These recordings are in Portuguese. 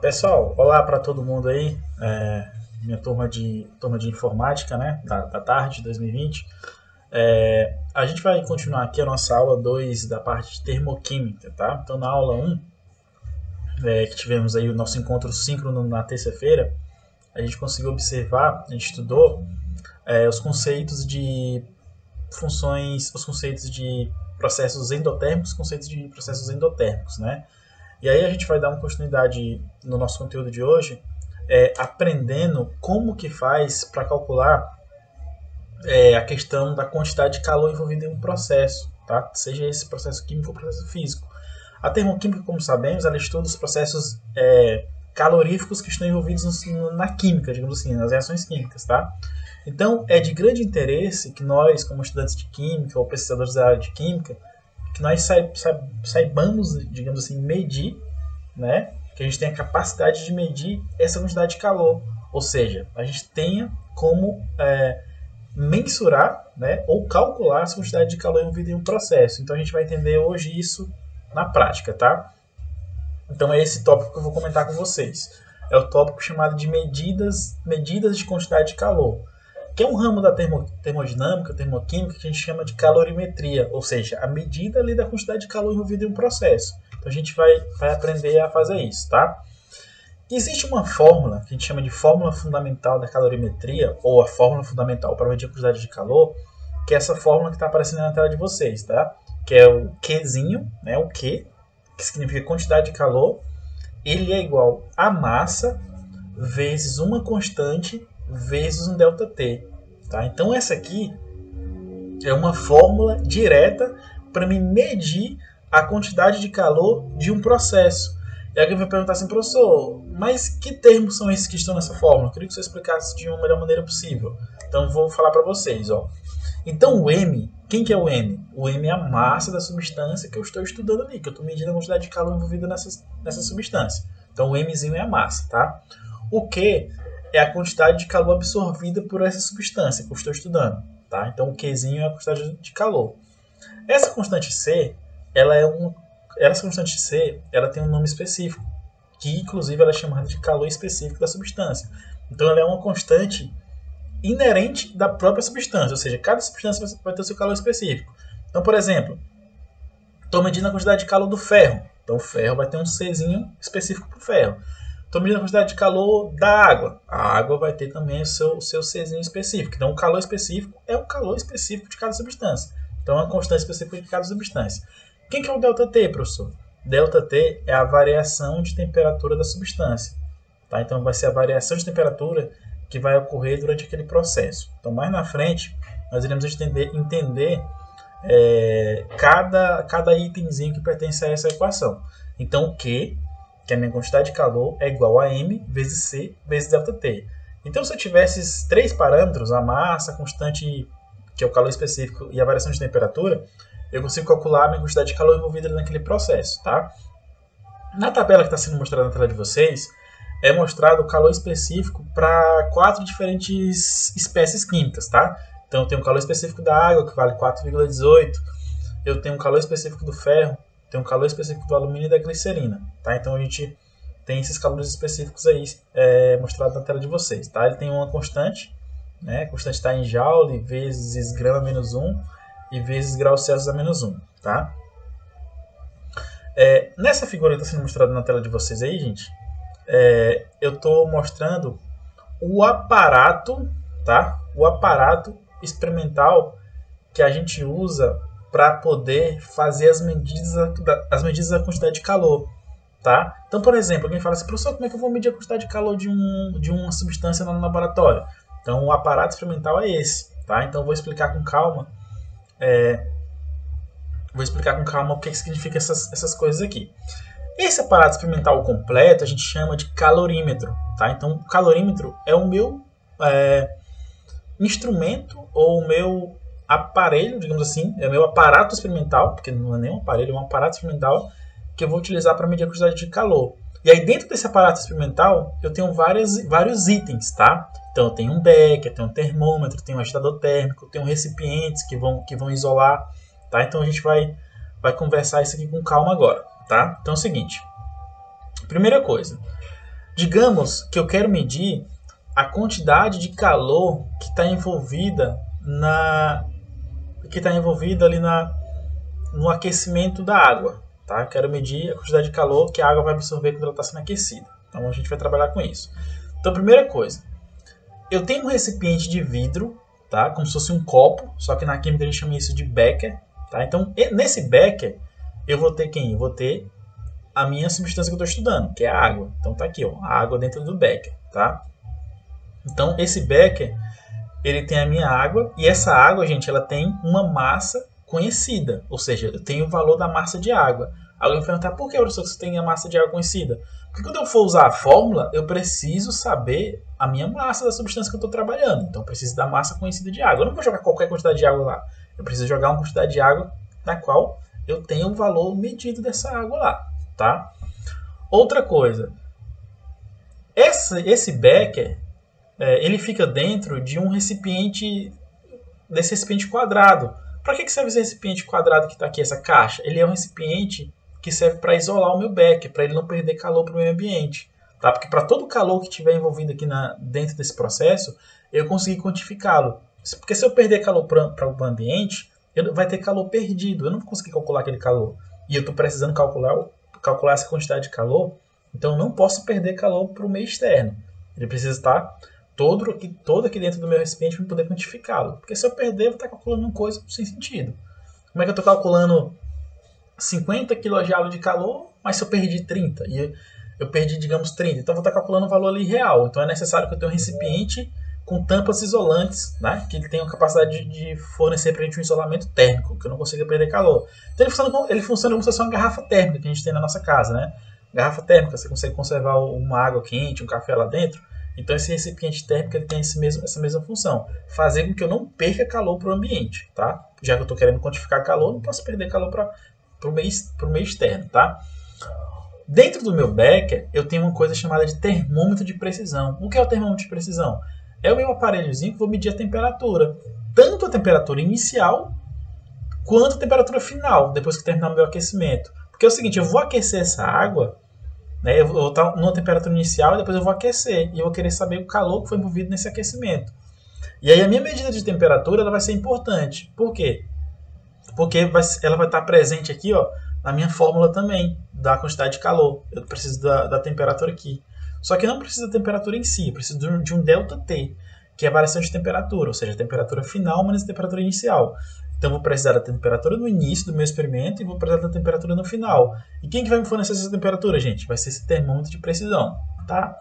Pessoal, olá para todo mundo aí, minha turma de informática, né, da tarde de 2020. A gente vai continuar aqui a nossa aula 2 da parte de termoquímica, tá? Então na aula 1, que tivemos aí o nosso encontro síncrono na terça-feira, a gente conseguiu observar, a gente estudou os conceitos de funções, os conceitos de processos endotérmicos, conceitos de processos endotérmicos, né? E aí a gente vai dar uma continuidade no nosso conteúdo de hoje, aprendendo como que faz para calcular a questão da quantidade de calor envolvida em um processo, tá? Seja esse processo químico ou processo físico. A termoquímica, como sabemos, ela estuda os processos caloríficos que estão envolvidos na química, digamos assim, nas reações químicas, tá? Então, é de grande interesse que nós, como estudantes de química ou pesquisadores da área de química, que nós saibamos, digamos assim, medir, né? Que a gente tenha a capacidade de medir essa quantidade de calor. Ou seja, a gente tenha como mensurar, né, ou calcular essa quantidade de calor envolvida em um processo. Então a gente vai entender hoje isso na prática, tá? Então é esse tópico que eu vou comentar com vocês. É o tópico chamado de medidas de quantidade de calor, que é um ramo da termodinâmica, termoquímica, que a gente chama de calorimetria, ou seja, a medida ali da quantidade de calor envolvida em um processo. Então a gente vai aprender a fazer isso, tá? Existe uma fórmula que a gente chama de fórmula fundamental da calorimetria, ou a fórmula fundamental para medir a quantidade de calor, que é essa fórmula que está aparecendo na tela de vocês, tá? Que é o Qzinho, né? O Q, que significa quantidade de calor. Ele é igual a massa vezes uma constante vezes um ΔT, tá? Então essa aqui é uma fórmula direta para me medir a quantidade de calor de um processo. E alguém vai perguntar assim, professor, mas que termos são esses que estão nessa fórmula? Eu queria que você explicasse de uma melhor maneira possível. Então vou falar para vocês, ó. Então o M, quem que é o M? O M é a massa da substância que eu estou estudando ali, que eu estou medindo a quantidade de calor envolvida nessa substância. Então o Mzinho é a massa, tá? O Q é a quantidade de calor absorvida por essa substância que eu estou estudando, tá? Então o Qzinho é a quantidade de calor. Essa constante C, essa constante C, ela tem um nome específico, que inclusive ela é chamada de calor específico da substância. Então ela é uma constante inerente da própria substância, ou seja, cada substância vai ter o seu calor específico. Então, por exemplo, estou medindo a quantidade de calor do ferro. Então o ferro vai ter um Czinho específico para o ferro. Estou medindo a quantidade de calor da água. A água vai ter também o seu Czinho específico. Então o calor específico é o calor específico de cada substância. Então é uma constante específica de cada substância. Quem que é o ΔT, professor? ΔT é a variação de temperatura da substância. Tá? Então vai ser a variação de temperatura que vai ocorrer durante aquele processo. Então mais na frente nós iremos entender cada itemzinho que pertence a essa equação. Então o Q, que é a minha quantidade de calor, é igual a M vezes C vezes ΔT. Então se eu tivesse esses três parâmetros, a massa, a constante, que é o calor específico, e a variação de temperatura, eu consigo calcular a minha quantidade de calor envolvida naquele processo, tá? Na tabela que está sendo mostrada na tela de vocês, é mostrado o calor específico para 4 diferentes espécies químicas, tá? Então eu tenho o calor específico da água, que vale 4,18. Eu tenho o calor específico do ferro, tem um calor específico do alumínio e da glicerina, tá? Então a gente tem esses calores específicos aí mostrados na tela de vocês, tá? Ele tem uma constante, né? A constante está em Joule vezes grama menos 1 e vezes graus Celsius a menos 1, tá? Nessa figura que está sendo mostrada na tela de vocês aí, gente, eu estou mostrando o aparato, tá? O aparato experimental que a gente usa para poder fazer as medidas da quantidade de calor, tá? Então, por exemplo, alguém fala assim, professor, como é que eu vou medir a quantidade de calor de uma substância no laboratório? Então, o aparato experimental é esse, tá? Então, eu vou explicar com calma. O que significa essas coisas aqui. Esse aparato experimental completo a gente chama de calorímetro, tá? Então, o calorímetro é o meu instrumento ou o meu aparelho, digamos assim, é o meu aparato experimental, porque não é nem um aparelho, é um aparato experimental que eu vou utilizar para medir a quantidade de calor. E aí dentro desse aparato experimental eu tenho vários itens, tá? Então eu tenho um becker, eu tenho um termômetro, tenho um agitador térmico, tenho recipientes que vão isolar, tá? Então a gente vai conversar isso aqui com calma agora, tá? Então é o seguinte, primeira coisa, Digamos que eu quero medir a quantidade de calor que está envolvida ali no aquecimento da água. Tá? Eu quero medir a quantidade de calor que a água vai absorver quando ela está sendo aquecida. Então a gente vai trabalhar com isso. Então, primeira coisa, eu tenho um recipiente de vidro, tá? Como se fosse um copo, só que na química a gente chama isso de becker. Tá? Então, nesse becker, eu vou ter quem? Eu vou ter a minha substância que eu estou estudando, que é a água. Então tá aqui, ó, a água dentro do becker. Tá? Então, esse becker, ele tem a minha água, e essa água, gente, ela tem uma massa conhecida, ou seja, eu tenho o valor da massa de água. Alguém vai perguntar, por que, professor, você tem a massa de água conhecida? Porque quando eu for usar a fórmula, eu preciso saber a minha massa da substância que eu estou trabalhando. Então, eu preciso da massa conhecida de água. Eu não vou jogar qualquer quantidade de água lá. Eu preciso jogar uma quantidade de água na qual eu tenho o valor medido dessa água lá. Tá? Outra coisa, esse becker, ele fica dentro de um recipiente, desse recipiente quadrado. Para que serve esse recipiente quadrado que está aqui, essa caixa? Ele é um recipiente que serve para isolar o meu becker, para ele não perder calor para o meio ambiente. Tá? Porque para todo o calor que estiver envolvido aqui dentro desse processo, eu consegui quantificá-lo. Porque se eu perder calor para o ambiente, vai ter calor perdido. Eu não vou conseguir calcular aquele calor. E eu estou precisando calcular essa quantidade de calor, então eu não posso perder calor para o meio externo. Ele precisa estar todo aqui dentro do meu recipiente para poder quantificá-lo. Porque se eu perder, eu vou estar calculando uma coisa sem sentido. Como é que eu estou calculando 50 kJ de calor, mas se eu perdi 30? E eu perdi, digamos, 30. Então eu vou estar calculando um valor ali real. Então é necessário que eu tenha um recipiente com tampas isolantes, né? Que ele tenha a capacidade de fornecer para a gente um isolamento térmico, que eu não consiga perder calor. Então ele funciona como se fosse uma garrafa térmica que a gente tem na nossa casa, né? Garrafa térmica, você consegue conservar uma água quente, um café lá dentro. Então esse recipiente térmico ele tem essa mesma função, fazer com que eu não perca calor para o ambiente, tá? Já que eu estou querendo quantificar calor, não posso perder calor para o meio externo, tá? Dentro do meu becker, eu tenho uma coisa chamada de termômetro de precisão. O que é o termômetro de precisão? É o meu aparelhozinho que vou medir a temperatura, tanto a temperatura inicial quanto a temperatura final, depois que terminar o meu aquecimento. Porque é o seguinte, eu vou aquecer essa água, né, eu vou estar numa temperatura inicial e depois eu vou aquecer. E eu vou querer saber o calor que foi envolvido nesse aquecimento. E aí a minha medida de temperatura ela vai ser importante. Por quê? Porque ela vai estar presente aqui, ó, na minha fórmula também, da quantidade de calor. Eu preciso da temperatura aqui. Só que não precisa da temperatura em si, eu preciso de um ΔT, que é a variação de temperatura, ou seja, a temperatura final menos a temperatura inicial. Então, eu vou precisar da temperatura no início do meu experimento e vou precisar da temperatura no final. E quem que vai me fornecer essa temperatura, gente? Vai ser esse termômetro de precisão, tá?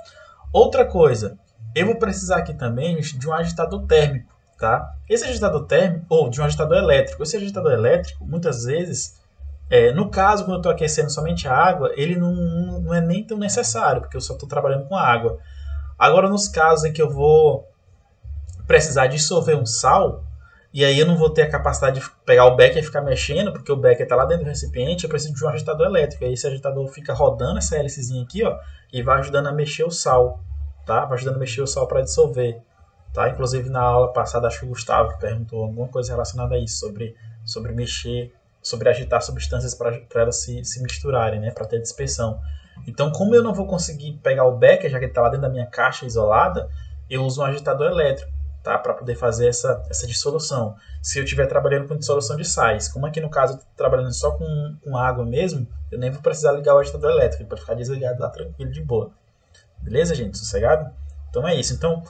Outra coisa, eu vou precisar aqui também de um agitador térmico, tá? Esse agitador térmico, ou de um agitador elétrico. Esse agitador elétrico, muitas vezes, no caso, quando eu estou aquecendo somente a água, ele não é nem tão necessário, porque eu só estou trabalhando com água. Agora, nos casos em que eu vou precisar dissolver um sal, e aí eu não vou ter a capacidade de pegar o becker e ficar mexendo, porque o becker está lá dentro do recipiente, eu preciso de um agitador elétrico. Aí esse agitador fica rodando essa hélicezinha aqui, ó, e vai ajudando a mexer o sal, tá? Vai ajudando a mexer o sal para dissolver, tá? Inclusive na aula passada, acho que o Gustavo perguntou alguma coisa relacionada a isso, sobre mexer, sobre agitar substâncias para elas se misturarem, né, para ter dispersão. Então, como eu não vou conseguir pegar o becker, já que ele está lá dentro da minha caixa isolada, eu uso um agitador elétrico, tá, para poder fazer essa dissolução. Se eu estiver trabalhando com dissolução de sais, como aqui no caso eu estou trabalhando só com água mesmo, eu nem vou precisar ligar o agitador elétrico, ele pode ficar desligado lá tranquilo, de boa. Beleza, gente? Sossegado? Então é isso. Então,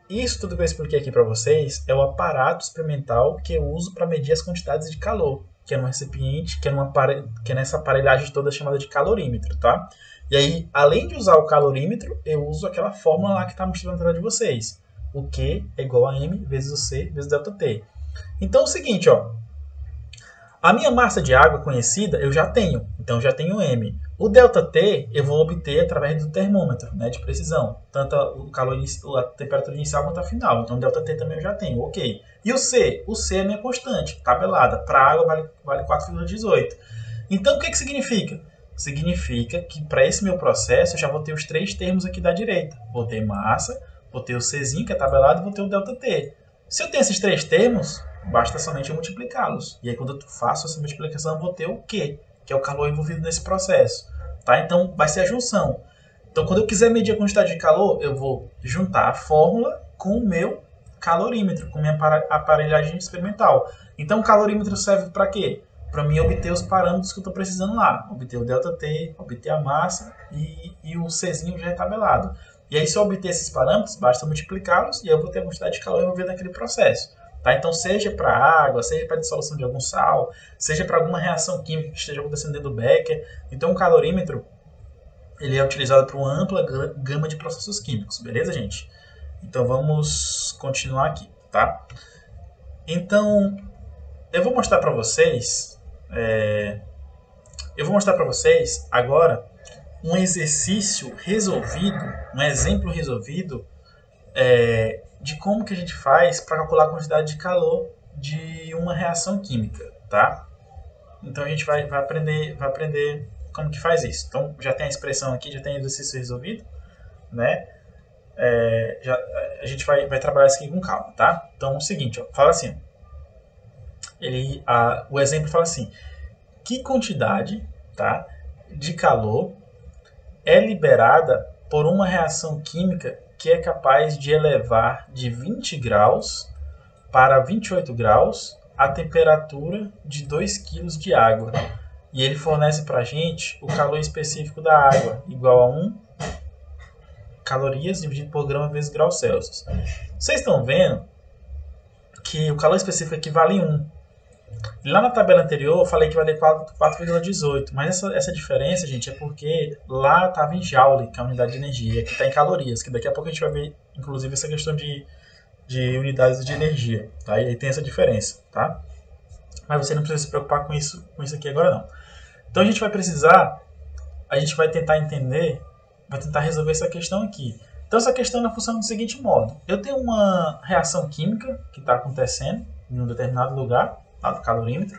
isso tudo que eu expliquei aqui para vocês é o aparato experimental que eu uso para medir as quantidades de calor, que é num recipiente, que é nessa aparelhagem toda chamada de calorímetro, tá? E aí, além de usar o calorímetro, eu uso aquela fórmula lá que está mostrando na tela de vocês. O Q é igual a M vezes o C vezes o ΔT. Então é o seguinte, ó. A minha massa de água conhecida eu já tenho, então eu já tenho M. O ΔT eu vou obter através do termômetro, né, de precisão, tanto a temperatura inicial quanto a final. Então o ΔT também eu já tenho, ok. E o C? O C é a minha constante, tabelada. Para a água vale 4,18. Então o que significa? Significa que para esse meu processo eu já vou ter os três termos aqui da direita. Vou ter massa, vou ter o Czinho, que é tabelado, e vou ter o ΔT. Se eu tenho esses três termos, basta somente eu multiplicá-los. E aí, quando eu faço essa multiplicação, eu vou ter o Q, que é o calor envolvido nesse processo. Tá? Então, vai ser a junção. Então, quando eu quiser medir a quantidade de calor, eu vou juntar a fórmula com o meu calorímetro, com minha aparelhagem experimental. Então, o calorímetro serve para quê? Para mim obter os parâmetros que eu estou precisando lá. Obter o ΔT, obter a massa e o Czinho já é tabelado. E aí, se eu obter esses parâmetros, basta multiplicá-los e eu vou ter a quantidade de calor envolvida naquele processo. Tá? Então, seja para água, seja para dissolução de algum sal, seja para alguma reação química que esteja acontecendo dentro do Becker. Então, o calorímetro ele é utilizado para uma ampla gama de processos químicos. Beleza, gente? Então, vamos continuar aqui. Tá? Então, eu vou mostrar para vocês... agora um exercício resolvido, um exemplo resolvido de como que a gente faz para calcular a quantidade de calor de uma reação química, tá? Então a gente vai aprender como que faz isso. Então já tem a expressão aqui, já tem o exercício resolvido, né? A gente vai trabalhar isso aqui com calma, tá? Então é o seguinte, ó, fala assim, o exemplo fala assim: que quantidade, tá, de calor é liberada por uma reação química que é capaz de elevar de 20 graus para 28 graus a temperatura de 2 kg de água. E ele fornece para a gente o calor específico da água, igual a 1 calorias dividido por grama vezes graus Celsius. Vocês estão vendo que o calor específico equivale a 1. Lá na tabela anterior eu falei que vai dar 4,18, mas essa diferença, gente, é porque lá estava em Joule, que é a unidade de energia, aqui está em calorias, que daqui a pouco a gente vai ver, inclusive, essa questão de unidades de energia, tá? E aí tem essa diferença, tá? Mas você não precisa se preocupar com isso aqui agora, não. Então a gente vai tentar entender, vai tentar resolver essa questão aqui. Então essa questão ela funciona do seguinte modo: eu tenho uma reação química que está acontecendo em um determinado lugar, do calorímetro,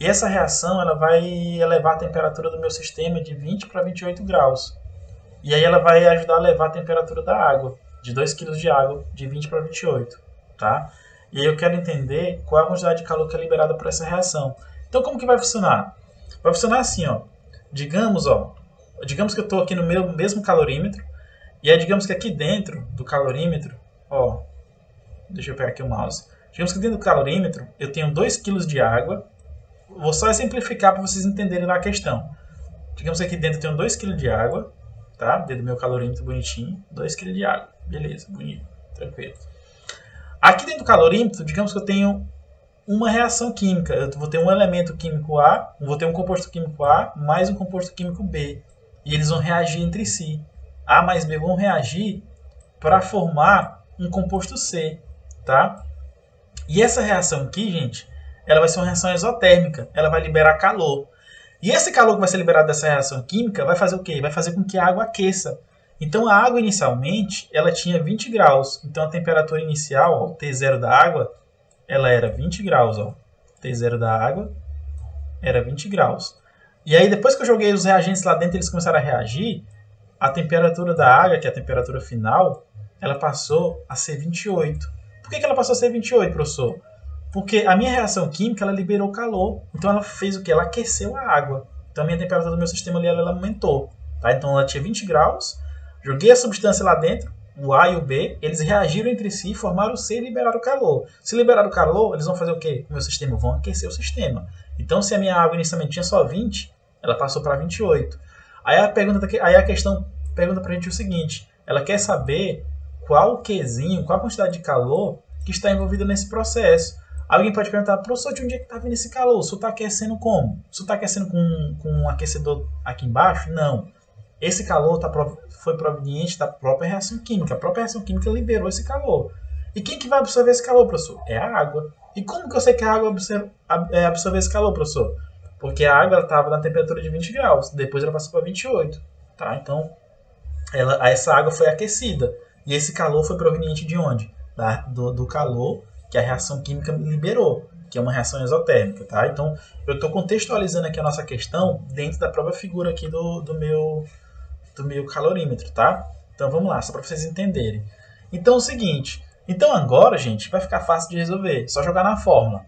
e essa reação ela vai elevar a temperatura do meu sistema de 20 para 28 graus. E aí ela vai ajudar a elevar a temperatura da água, de 2 kg de água, de 20 para 28. Tá? E aí eu quero entender qual é a quantidade de calor que é liberada por essa reação. Então como que vai funcionar? Vai funcionar assim, ó. Digamos que eu estou aqui no meu mesmo calorímetro, e aí digamos que aqui dentro do calorímetro, ó, deixa eu pegar aqui o mouse. Digamos que dentro do calorímetro eu tenho 2 kg de água. Vou só exemplificar para vocês entenderem lá a questão. Digamos que aqui dentro eu tenho 2 kg de água, tá? Dentro do meu calorímetro bonitinho, 2 kg de água. Beleza, bonito, tranquilo. Aqui dentro do calorímetro, digamos que eu tenho uma reação química. Eu vou ter um elemento químico A, vou ter um composto químico A mais um composto químico B. E eles vão reagir entre si. A mais B vão reagir para formar um composto C, tá? E essa reação aqui, gente, ela vai ser uma reação exotérmica. Ela vai liberar calor. E esse calor que vai ser liberado dessa reação química vai fazer o quê? Vai fazer com que a água aqueça. Então a água inicialmente, ela tinha 20 graus. Então a temperatura inicial, ó, o T0 da água, ela era 20 graus. Ó. T0 da água era 20 graus. E aí depois que eu joguei os reagentes lá dentro, eles começaram a reagir, a temperatura da água, que é a temperatura final, ela passou a ser 28. Por que ela passou a ser 28, professor? Porque a minha reação química ela liberou calor. Então ela fez o quê? Ela aqueceu a água. Então a minha temperatura do meu sistema ali ela aumentou. Tá? Então ela tinha 20 graus. Joguei a substância lá dentro, o A e o B. Eles reagiram entre si, formaram o C e liberaram o calor. Se liberaram o calor, eles vão fazer o quê? O meu sistema vão aquecer o sistema. Então se a minha água inicialmente tinha só 20, ela passou para 28. Aí a questão pergunta para a gente o seguinte. Ela quer saber qual o Qzinho, qual a quantidade de calor que está envolvida nesse processo. Alguém pode perguntar, professor, de onde é que está vindo esse calor? O senhor está aquecendo como? O senhor está aquecendo com um aquecedor aqui embaixo? Não. Esse calor foi proveniente da própria reação química. A própria reação química liberou esse calor. E quem que vai absorver esse calor, professor? É a água. E como que eu sei que a água absorver esse calor, professor? Porque a água estava na temperatura de 20 graus. Depois ela passou para 28. Tá? Então, essa água foi aquecida. E esse calor foi proveniente de onde? Do calor que a reação química liberou, que é uma reação exotérmica, tá? Então, eu estou contextualizando aqui a nossa questão dentro da própria figura aqui do meu calorímetro, tá? Então, vamos lá, só para vocês entenderem. Então, é o seguinte. Então, agora, gente, vai ficar fácil de resolver. Só jogar na fórmula.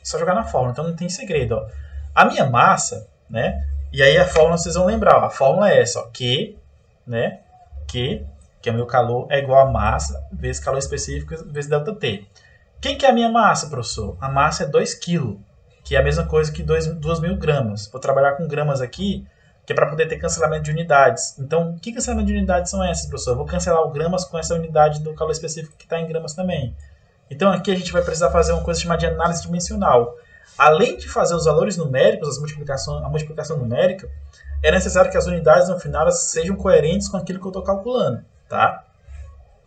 Só jogar na fórmula, então não tem segredo, ó. A minha massa, né? E aí a fórmula vocês vão lembrar, ó, a fórmula é essa, ó, Q né? Que é o meu calor, é igual a massa vezes calor específico vezes ΔT. Quem que é a minha massa, professor? A massa é 2 kg, que é a mesma coisa que 2.000 gramas. Vou trabalhar com gramas aqui, que é para poder ter cancelamento de unidades. Então, que cancelamento de unidades são essas, professor? Eu vou cancelar o gramas com essa unidade do calor específico que está em gramas também. Então, aqui a gente vai precisar fazer uma coisa chamada de análise dimensional. Além de fazer os valores numéricos, a multiplicação numérica, é necessário que as unidades no final sejam coerentes com aquilo que eu estou calculando, tá?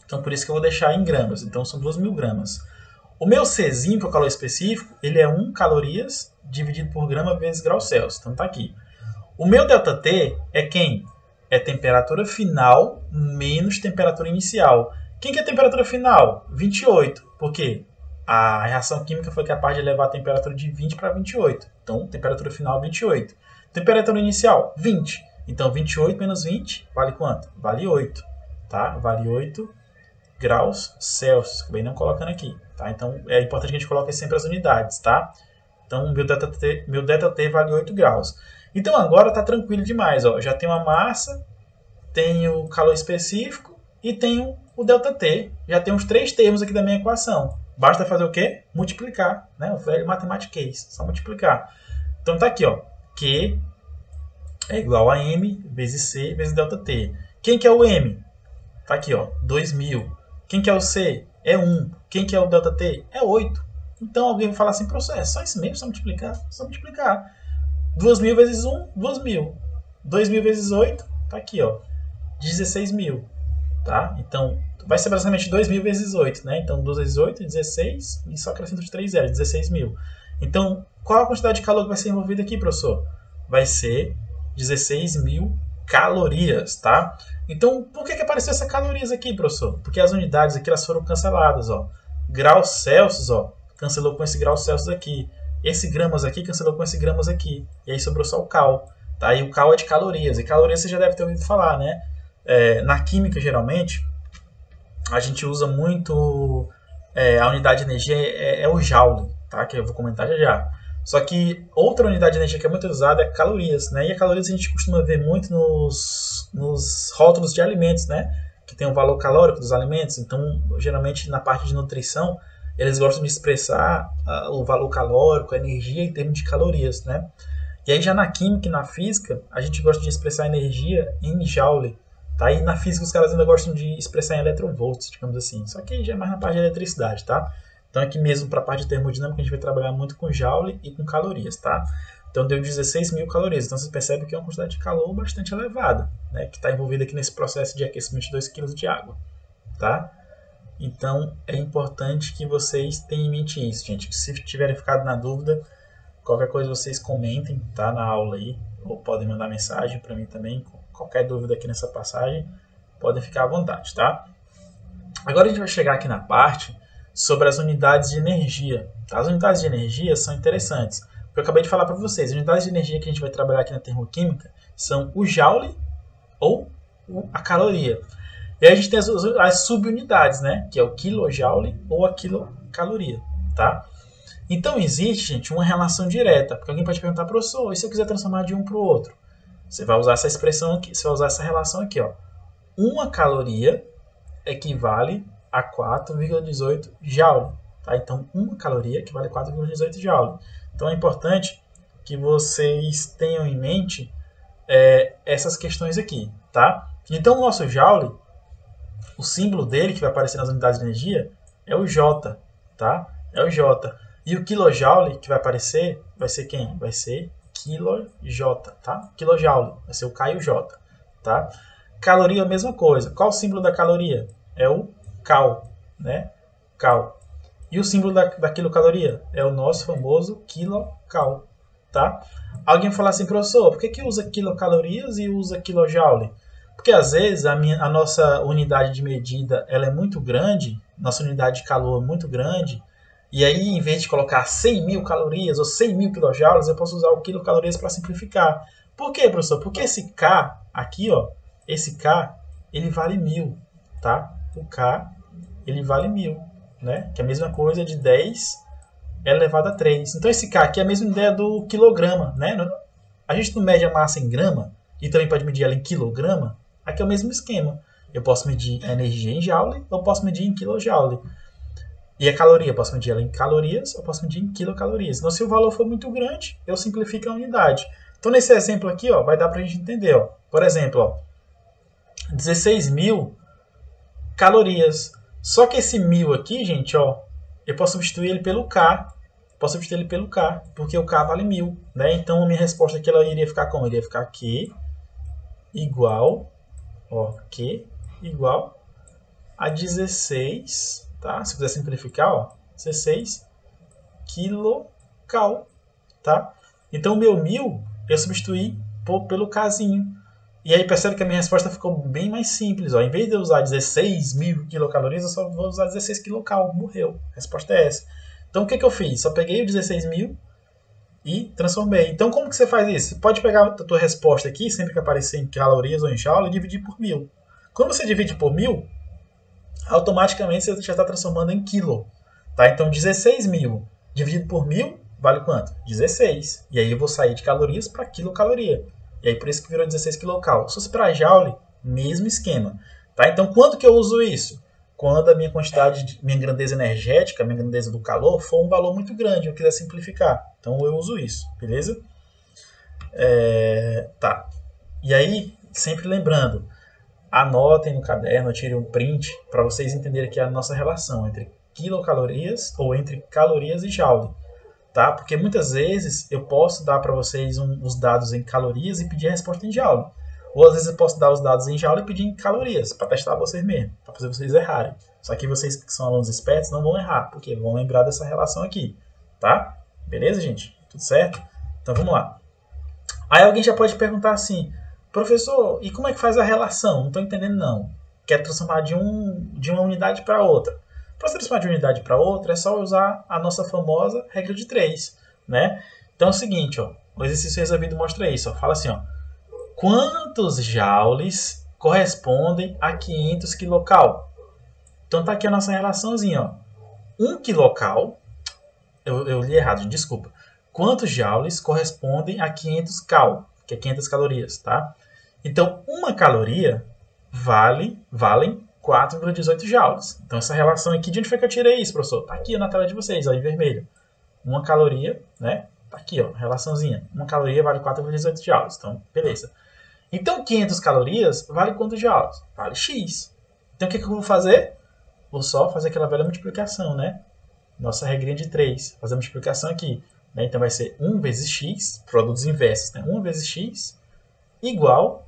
Então, por isso que eu vou deixar em gramas. Então, são 2.000 gramas. O meu Czinho, que é o calor específico, ele é 1 calorias dividido por grama vezes graus Celsius. Então, tá aqui. O meu ΔT é quem? É temperatura final menos temperatura inicial. Quem que é a temperatura final? 28. Por quê? A reação química foi capaz de elevar a temperatura de 20 para 28. Então, temperatura final 28. Temperatura inicial, 20. Então, 28 menos 20 vale quanto? Vale 8. Tá? Vale 8 graus Celsius. Acabei não colocando aqui. Tá? Então, é importante que a gente coloque sempre as unidades. Tá? Então, meu ΔT vale 8 graus. Então, agora está tranquilo demais. Ó. Já tenho a massa, tenho o calor específico e tenho o ΔT. Já tenho os 3 termos aqui da minha equação. Basta fazer o quê? Multiplicar. Né? O velho matematiquês. Só multiplicar. Então, está aqui. Ó. Q é igual a M vezes C vezes ΔT. Quem que é o M? Está aqui. Ó. 2.000. Quem que é o C? É 1. Quem que é o ΔT? É 8. Então, alguém vai falar assim, professor, é só isso mesmo? Só multiplicar? Só multiplicar. 2.000 vezes 1, 2.000. 2.000 vezes 8, tá aqui, ó. 16.000, tá? Então, vai ser basicamente 2.000 vezes 8, né? Então, 2 vezes 8, 16, e só acrescento de 3 zeros, 16.000. Então, qual a quantidade de calor que vai ser envolvida aqui, professor? Vai ser 16.000 calorias, tá? Então, por que apareceu essa calorias aqui, professor? Porque as unidades aqui, elas foram canceladas, ó. Graus Celsius, ó, cancelou com esse graus Celsius aqui. Esse gramas aqui cancelou com esse gramas aqui. E aí sobrou só o cal. Tá? E o cal é de calorias. E calorias você já deve ter ouvido falar, né? Na química, geralmente, a gente usa muito... a unidade de energia é o joule, tá? Que eu vou comentar já já. Só que outra unidade de energia que é muito usada é calorias, né? E a calorias a gente costuma ver muito nos rótulos de alimentos, né? Que tem o valor calórico dos alimentos. Então, geralmente, na parte de nutrição, eles gostam de expressar o valor calórico, a energia em termos de calorias, né? E aí já na química e na física, a gente gosta de expressar a energia em joule, tá? E na física os caras ainda gostam de expressar em electrovolts, digamos assim. Só que já é mais na parte de eletricidade, tá? Então aqui mesmo para a parte de termodinâmica a gente vai trabalhar muito com joule e com calorias, tá? Então deu 16.000 calorias. Então você percebe que é uma quantidade de calor bastante elevada, né? Que está envolvida aqui nesse processo de aquecimento de 2 kg de água, tá? Então, é importante que vocês tenham em mente isso, gente. Se tiverem ficado na dúvida, qualquer coisa vocês comentem, tá? Na aula aí. Ou podem mandar mensagem para mim também. Qualquer dúvida aqui nessa passagem, podem ficar à vontade, tá? Agora a gente vai chegar aqui na parte sobre as unidades de energia. Tá? As unidades de energia são interessantes. Eu acabei de falar para vocês. As unidades de energia que a gente vai trabalhar aqui na termoquímica são o joule ou a caloria. E aí a gente tem as subunidades, né? Que é o quilojoule ou a quilocaloria, tá? Então existe, gente, uma relação direta. Porque alguém pode perguntar, professor, e se eu quiser transformar de um para o outro? Você vai usar essa expressão aqui, você vai usar essa relação aqui, ó. Uma caloria equivale a 4,18 joule, tá? Então, uma caloria equivale a 4,18 joule. Então é importante que vocês tenham em mente essas questões aqui, tá? Então o nosso joule, o símbolo dele que vai aparecer nas unidades de energia é o J, tá? É o J. E o kilojoule que vai aparecer vai ser quem? Vai ser kJ, tá? Kilojoule, vai ser o K e o J, tá? Caloria é a mesma coisa. Qual o símbolo da caloria? É o cal, né? Cal. E o símbolo da quilocaloria? É o nosso famoso quilocal, tá? Alguém fala assim, professor, por que usa quilocalorias e usa kilojoule? Porque às vezes a nossa unidade de medida ela é muito grande, nossa unidade de calor é muito grande, e aí em vez de colocar 100.000 calorias ou 100.000 quilojoules, eu posso usar o quilocalorias para simplificar. Por quê, professor? Porque esse K aqui, ó, esse K, ele vale 1.000, tá? O K, ele vale 1.000, né? Que é a mesma coisa de 10 elevado a 3. Então esse K aqui é a mesma ideia do quilograma, né? A gente não mede a massa em grama, e também pode medir ela em quilograma. Aqui é o mesmo esquema. Eu posso medir a energia em joule, ou posso medir em kilojoule. E a caloria, eu posso medir ela em calorias, eu posso medir em quilocalorias. Então, se o valor for muito grande, eu simplifico a unidade. Então, nesse exemplo aqui, ó, vai dar para a gente entender. Ó. Por exemplo, ó, 16.000 calorias. Só que esse 1.000 aqui, gente, ó, eu posso substituir ele pelo K. Posso substituir ele pelo K, porque o K vale 1.000. Né? Então, a minha resposta aqui ela iria ficar como? Iria ficar Q igual, ó, Q igual a 16... Tá? Se quiser simplificar, ó, 16 quilocal, tá? Então o meu 1.000 eu substituí pelo Kzinho. E aí percebe que a minha resposta ficou bem mais simples. Ó. Em vez de eu usar 16.000 quilocalorias, eu só vou usar 16 quilocal. Morreu. A resposta é essa. Então o que eu fiz? Só peguei o 16.000 e transformei. Então como que você faz isso? Você pode pegar a tua resposta aqui, sempre que aparecer em calorias ou em joule, e dividir por 1.000. Quando você divide por 1.000, automaticamente você já está transformando em quilo. Tá? Então 16.000 dividido por 1.000 vale quanto? 16. E aí eu vou sair de calorias para quilocaloria. E aí por isso que virou 16 quilocal. Se fosse para joule, mesmo esquema. Tá? Então quando que eu uso isso? Quando a minha quantidade, minha grandeza energética, minha grandeza do calor for um valor muito grande, eu quiser simplificar. Então eu uso isso, beleza? Tá. E aí, sempre lembrando, anotem no caderno, tirem um print para vocês entenderem aqui a nossa relação entre quilocalorias ou entre calorias e joule. Tá? Porque muitas vezes eu posso dar para vocês os dados em calorias e pedir a resposta em joule. Ou às vezes eu posso dar os dados em joule e pedir em calorias, para testar vocês mesmo, para fazer vocês errarem. Só que vocês que são alunos espertos não vão errar, porque vão lembrar dessa relação aqui. Tá? Beleza, gente? Tudo certo? Então vamos lá. Aí alguém já pode perguntar assim: professor, e como é que faz a relação? Não estou entendendo não. Quer transformar de uma unidade para outra. Para você transformar de uma unidade para outra, é só usar a nossa famosa regra de 3. Né? Então é o seguinte, ó, o exercício resolvido mostra isso. Ó, fala assim, ó, quantos joules correspondem a 500 quilocal? Então tá aqui a nossa relaçãozinha. Ó. 1 quilocal, eu li errado, desculpa. Quantos joules correspondem a 500 cal, que é 500 calorias, tá? Então, uma caloria valem 4,18 joules. Então, essa relação aqui, de onde foi que eu tirei isso, professor? Tá aqui na tela de vocês, ó, em vermelho. Uma caloria, né? Tá aqui, ó, relaçãozinha. Uma caloria vale 4,18 joules. Então, beleza. Então, 500 calorias vale quantos joules? Vale X. Então, o que eu vou fazer? Vou só fazer aquela velha multiplicação, né? Nossa regrinha de 3. Fazer a multiplicação aqui. Né? Então, vai ser 1 vezes x, produtos inversos, né? 1 vezes x igual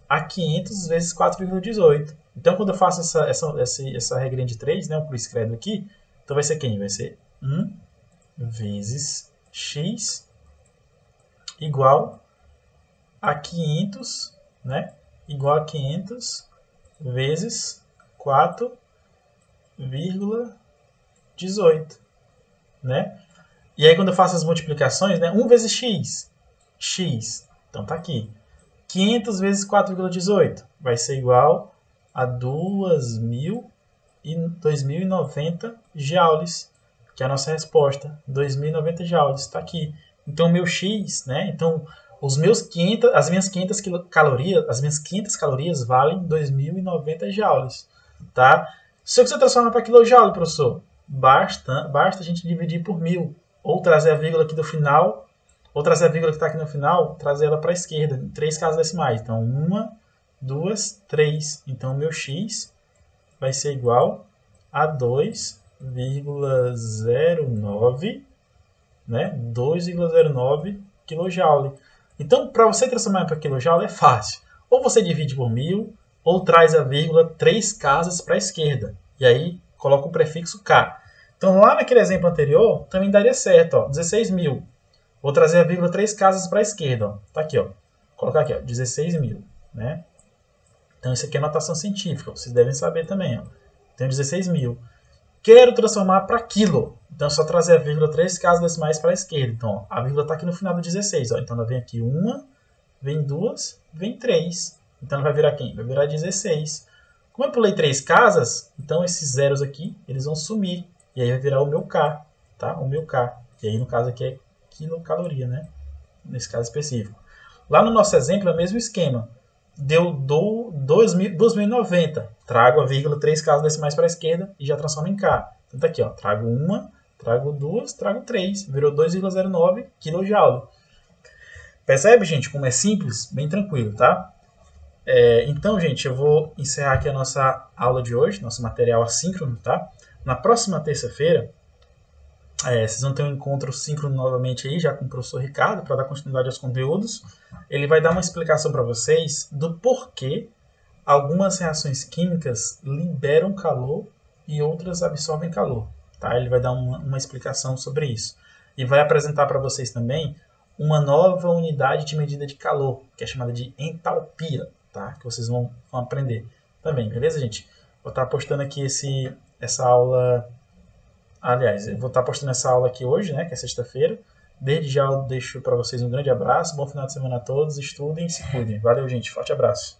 a 500 vezes 4,18. Então, quando eu faço essa regrinha de 3, né, eu escrevo aqui, então vai ser quem? Vai ser 1 vezes x igual a 500, né, igual a 500 vezes 4,18, né? E aí, quando eu faço as multiplicações, né, 1 vezes x, então tá aqui. 500 vezes 4,18 vai ser igual a 2.090 joules, que é a nossa resposta. 2.090 joules, está aqui. Então, o meu x, né? Então, as minhas 500 calorias valem 2.090 joules, tá? Se eu quiser transformar para quilojoule, professor, basta a gente dividir por 1.000, ou trazer a vírgula aqui do final, ou trazer a vírgula que está aqui no final, trazer ela para a esquerda, em 3 casas decimais. Então, 1, 2, 3. Então, o meu x vai ser igual a 2,09, né? 2,09 kJ. Então, para você transformar para kJ é fácil. Ou você divide por 1.000, ou traz a vírgula 3 casas para a esquerda. E aí, coloca o prefixo K. Então, lá naquele exemplo anterior, também daria certo. Ó, 16.000. Vou trazer a vírgula 3 casas para a esquerda. Ó. Tá aqui, ó. Vou colocar aqui, ó, 16.000. Né? Então, isso aqui é notação científica. Vocês devem saber também. Ó. Tenho 16.000. Quero transformar para quilo. Então, é só trazer a vírgula 3 casas decimais para a esquerda. Então, ó, a vírgula está aqui no final do 16. Ó. Então, ela vem aqui 1, vem 2, vem 3. Então, ela vai virar quem? Vai virar 16. Como eu pulei 3 casas, então esses zeros aqui, eles vão sumir. E aí vai virar o meu K, tá? O meu K. E aí, no caso aqui, é quilocaloria, né? Nesse caso específico. Lá no nosso exemplo, é o mesmo esquema. deu 2090. Trago a vírgula 3 casas decimais para a esquerda e já transformo em K. Então tá aqui, ó, trago uma, trago duas, trago 3. Virou 2,09 kJ. Percebe, gente, como é simples? Bem tranquilo, tá? Então, gente, eu vou encerrar aqui a nossa aula de hoje, nosso material assíncrono, tá? Na próxima terça-feira, vocês vão ter um encontro síncrono novamente aí, já com o professor Ricardo, para dar continuidade aos conteúdos. Ele vai dar uma explicação para vocês do porquê algumas reações químicas liberam calor e outras absorvem calor. Tá? Ele vai dar uma explicação sobre isso. E vai apresentar para vocês também uma nova unidade de medida de calor, que é chamada de entalpia, tá? Que vocês vão aprender também, beleza, gente? Vou estar postando aqui essa aula. Aliás, eu vou estar postando essa aula aqui hoje, né, que é sexta-feira. Desde já eu deixo para vocês um grande abraço, bom final de semana a todos, estudem e se cuidem. Valeu, gente, forte abraço.